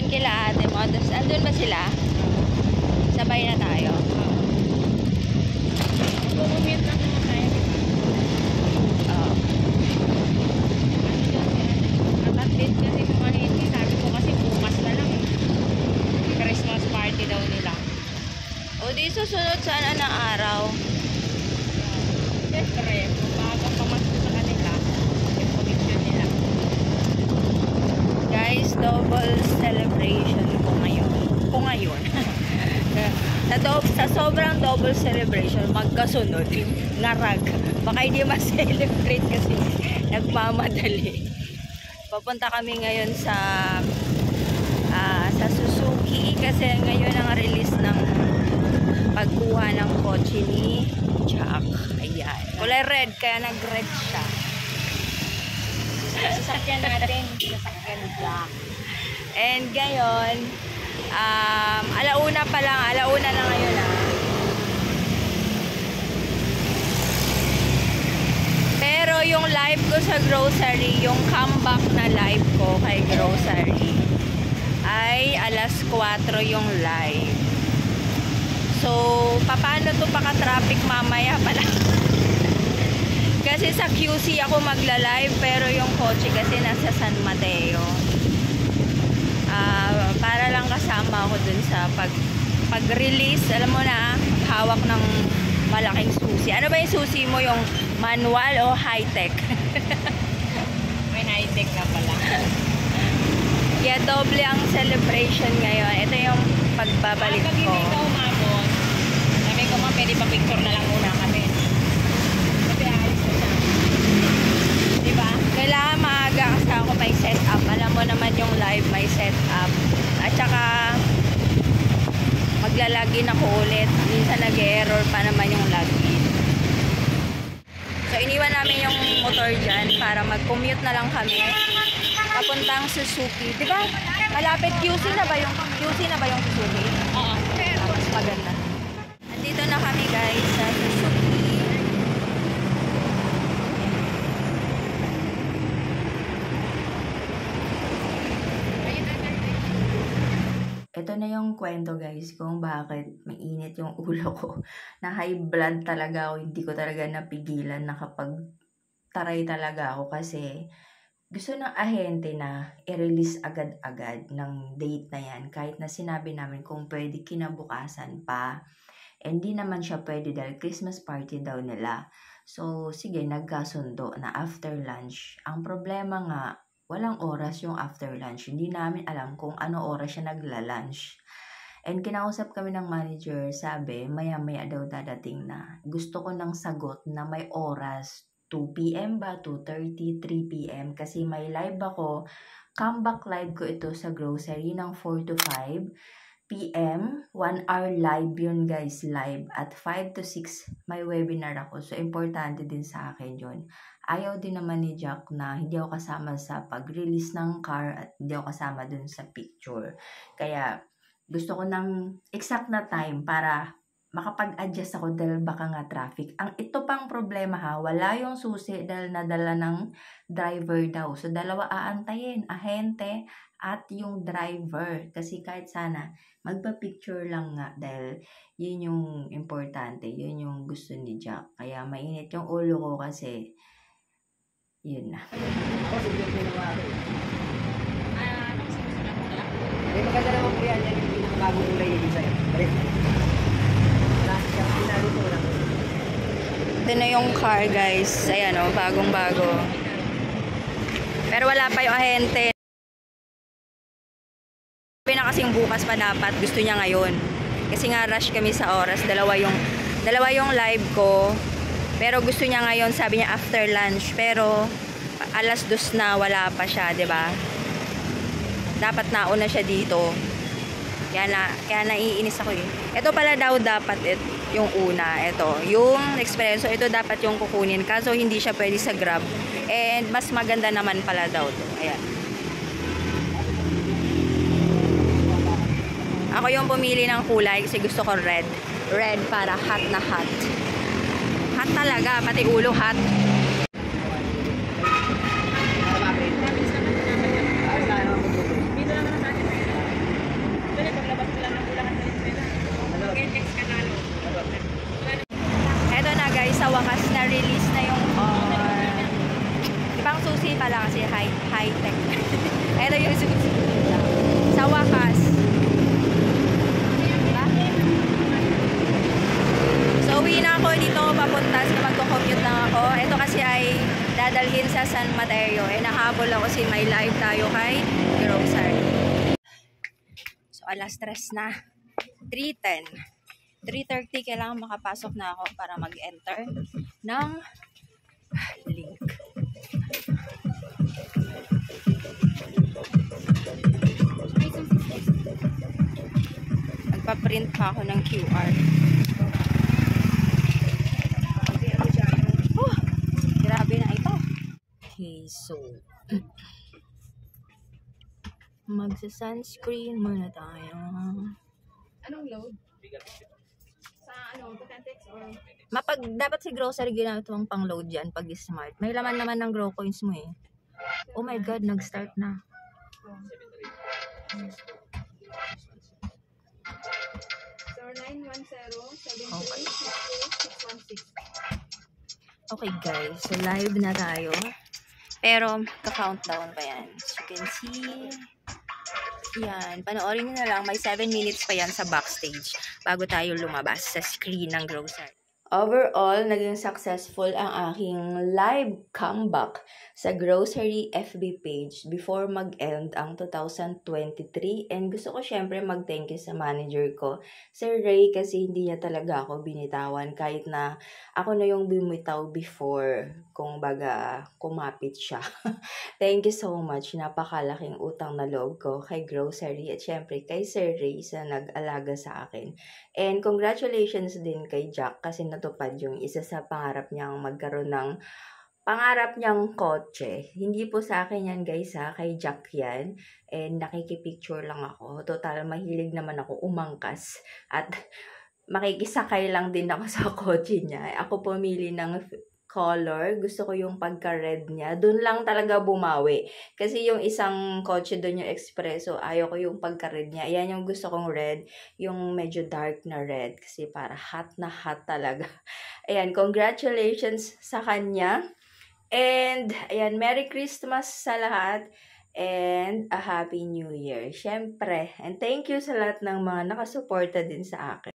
doon kila ate mo. Tapos, andun ba sila? Sabay na tayo. Bumumit lang naman tayo. Oo. At-update kasi kung ano yun. Sabi ko kasi bukas na lang. Christmas party daw nila. O, di susunod sana ng araw. Siyempre, kung bago pamasko sa kanila, yung connection nila. Guys, double celebration ko ngayon. Sa sobrang double celebration, magkasunod. Ngarag. Baka hindi ma-celebrate kasi nagmamadali. Papunta kami ngayon sa Suzuki kasi ngayon ang release ng pagkuha ng kotse ni Jack. Ayan. Kulay red, kaya nag-red siya. Sasakyan natin, sasakyan ni Jack. And ngayon, alauna pa lang, alauna na ngayon Pero yung live ko sa grocery, yung comeback na live ko kay grocery, ay alas 4 yung live. So, paano to paka-traffic mamaya pala? Kasi sa QC ako magla-live, pero yung kotse kasi nasa San Mateo. Para lang kasama ako dun sa pag-release. Alam mo na, hawak ng malaking susi. Ano ba yung susi mo? Yung manual o high-tech? May high-tech na pala. Kaya doble ang celebration ngayon. Ito yung pagbabalik Pag ko. hindi ka umabot, sabi ko ma, pwede pa picture na lang muna kami. Kasi ayos na siya. Diba? Kailangan maaga kasi ako may setup. Alam mo naman yung live may setup. At saka maglalagin ako ulit. Minsan nag-error pa naman yung login. So iniwan namin yung motor dyan para mag-commute na lang kami. Papuntang Suzuki. Diba? Malapit QC na ba yung Suzuki? Oo. Mas maganda. Andito na kami guys sa Suzuki. Ito na yung kwento guys kung bakit mainit yung ulo ko. Na high blood talaga ako. Hindi ko talaga napigilan na kapag taray talaga ako kasi gusto ng ahente na i-release agad-agad ng date na yan. Kahit na sinabi namin kung pwede kinabukasan pa. Hindi naman siya pwede dahil Christmas party daw nila. So sige, nagkasundo na after lunch. Ang problema nga, walang oras yung after lunch. Hindi namin alam kung ano oras siya nagla-lunch. And kinausap kami ng manager, sabi, maya-maya daw dadating na. Gusto ko ng sagot na may oras. 2 p.m. ba? 2:30, 3 p.m. Kasi may live ako. Comeback live ko ito sa grocery ng 4 to 5 p.m. 1 hour live yun guys, live. At 5 to 6 may webinar ako. So, importante din sa akin yun. Ayaw din naman ni Jack na hindi ako kasama sa pag-release ng car at hindi ako kasama dun sa picture. Kaya gusto ko ng exact na time para makapag-adjust ako dahil baka nga traffic. Ang ito pang problema ha, wala yung susi dahil nadala ng driver daw. So dalawa aantayin, ahente at yung driver. Kasi kahit sana magpa-picture lang nga dahil yun yung importante, yun yung gusto ni Jack. Kaya mainit yung ulo ko kasi yun na. May maganda naman po yan. Yan yung pinakabagong kulay yung design. Ito na yung car guys. Ayan o, bagong-bago. Pero wala pa yung ahente. Sabi na kasing bukas pa dapat. Gusto niya ngayon. Kasi nga rush kami sa oras. Dalawa yung live ko. Pero gusto niya ngayon, sabi niya after lunch. Pero alas 2 na, wala pa siya, 'di ba? Dapat nauna siya dito. Kaya naiinis ako eh. Ito pala daw dapat yung una, ito. Yung Expresso, ito dapat yung kukunin. Kaso hindi siya pwede sa Grab. And mas maganda naman pala daw to. Ayan. Ako yung pumili ng kulay kasi gusto ko red. Red para hot na hot. Hot talaga, pati ulo hot. San Mateo. Nahabol ako si may live tayo kay grocery. So, alas 3 na. 3:10. 3:30 kailangan makapasok na ako para mag-enter ng link. Nagpa-print pa ako ng QR. Grabe na ito. Okay, so magsa-sunscreen muna tayo. Anong load? Sa ano, Tutantex or? Dapat si grocery ginamit mong pang-load dyan pag smart. May laman naman ng grow coins mo eh. Oh my God, nag-start na. Star 910 Okay. 7262616. Okay guys, so live na tayo. Pero, ka-countdown pa yan. As you can see, yan, panoorin nyo na lang. May 7 minutes pa yan sa backstage bago tayo lumabas sa screen ng grocery. Overall, naging successful ang aking live comeback sa grocery FB page before mag-end ang 2023. And gusto ko syempre mag-thank you sa manager ko, Sir Ray, kasi hindi niya talaga ako binitawan kahit na ako na yung bumitaw before kung baga kumapit siya. Thank you so much. Napakalaking utang na loob ko kay grocery at syempre kay Sir Ray sa nag-alaga sa akin. And congratulations din kay Jack kasi natupad yung isa sa pangarap niyang magkaroon ng pangarap niyang kotse. Hindi po sa akin yan guys ha, kay Jack yan. And nakikipicture lang ako. Total, mahilig naman ako umangkas. At makikisakay lang din ako sa kotse niya. Ako pumili ng color. Gusto ko yung pagka-red niya. Doon lang talaga bumawi. Kasi yung isang kotse doon, yung Espresso, ayaw ko yung pagka-red niya. Ayan yung gusto kong red. Yung medyo dark na red. Kasi para hot na hot talaga. Ayan, congratulations sa kanya. And, ayan, Merry Christmas sa lahat. And, a Happy New Year. Syempre. And thank you sa lahat ng mga nakasuporta din sa akin.